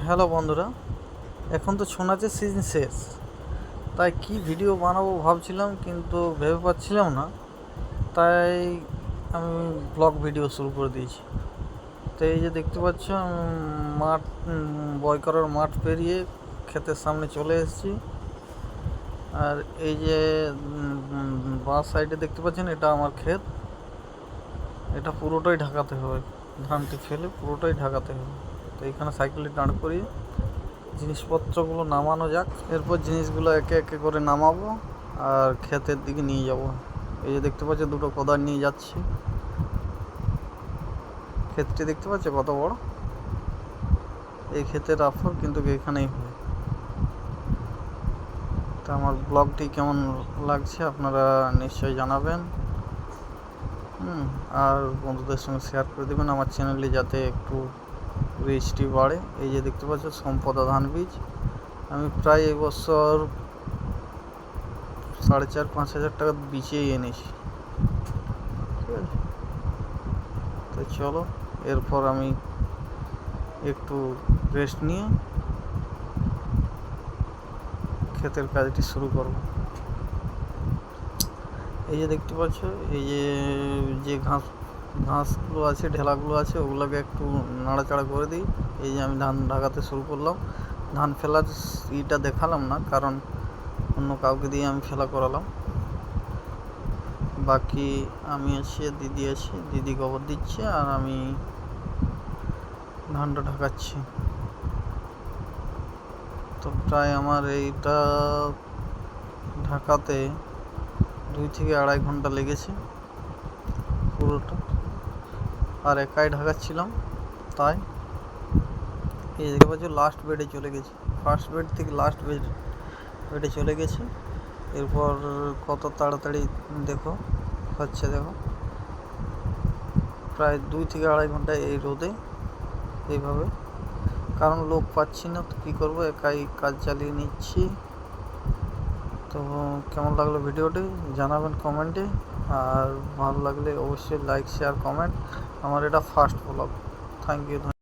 Hello বন্ধুরা, এখন তো ছৌ নাচের সিজন শেষ, তাই কি ভিডিও বানাবো ভাবছিলাম, কিন্তু ভেবে পাচ্ছিলাম না। তাই আমি ব্লগ ভিডিও শুরু করে দিয়েছি। তো এই যে দেখতে পাচ্ছ, মাঠ বয় করার মাঠ পেরিয়ে ক্ষেতের সামনে চলে এসেছি। আর এই যে বাঁ সাইডে দেখতে পাচ্ছেন, এটা আমার ক্ষেত। এটা পুরোটাই ঢাকাতে হবে, ধানটি ফেলে পুরোটাই ঢাকাতে হবে। তো এখানে সাইকেলটি দাঁড় করিয়ে জিনিসপত্রগুলো নামানো যাক। এরপর জিনিসগুলো একে একে করে নামাবো আর ক্ষেতের দিকে নিয়ে যাব। এই যে দেখতে পাচ্ছ, দুটো কোদাল নিয়ে যাচ্ছি। ক্ষেতটি দেখতে পাচ্ছ কত বড়। এই ক্ষেতের আফর কিন্তু এখানেই হয়। তা আমার ব্লগটি কেমন লাগছে আপনারা নিশ্চয়ই জানাবেন। আর বন্ধুদের সঙ্গে শেয়ার করে দেবেন আমার চ্যানেলে, যাতে একটু রিচটি বাড়ে। এই যে দেখতে পাচ্ছ সম্পদা ধান বীজ, আমি প্রায় এবছর 4,500-5,000 টাকা বিচেই এনেছি। ঠিক আছে, তো চলো এরপর আমি একটু রেস্ট নিয়ে ক্ষেতের কাজটি শুরু করব। এই যে দেখতে পাচ্ছ, এই যে ঘাসগুলো আছে, ঢেলাগুলো আছে, ওগুলোকে একটু নাড়াচাড়া করে দিই। এই যে আমি ধান ঢাকাতে শুরু করলাম। ধান ফেলার ইটা দেখালাম না, কারণ অন্য কাউকে দিয়ে আমি ফেলা করালাম। বাকি আমি আছি, দিদি আছে, দিদি গোবর দিচ্ছে আর আমি ধানটা ঢাকাচ্ছি। তো প্রায় আমার এইটা ঢাকাতে 2 থেকে 2.5 ঘন্টা লেগেছে পুরোটা। আর একাই ঢাকাচ্ছিলাম, তাই এই দেখতে পাচ্ছ লাস্ট বেডে চলে গেছে। ফার্স্ট বেড থেকে লাস্ট বেডে চলে গেছে। এরপর কত তাড়াতাড়ি দেখো হচ্ছে, দেখো প্রায় 2 থেকে 2.5 ঘন্টা এই রোদে এইভাবে, কারণ লোক পাচ্ছি না, তো কী করবো, একাই কাজ চালিয়ে নিচ্ছি। তো কেমন লাগলো ভিডিওটি জানাবেন কমেন্টে, আর ভালো লাগলে অবশ্যই লাইক, শেয়ার, কমেন্ট। আমার এটা ফার্স্ট ব্লগ। Thank you.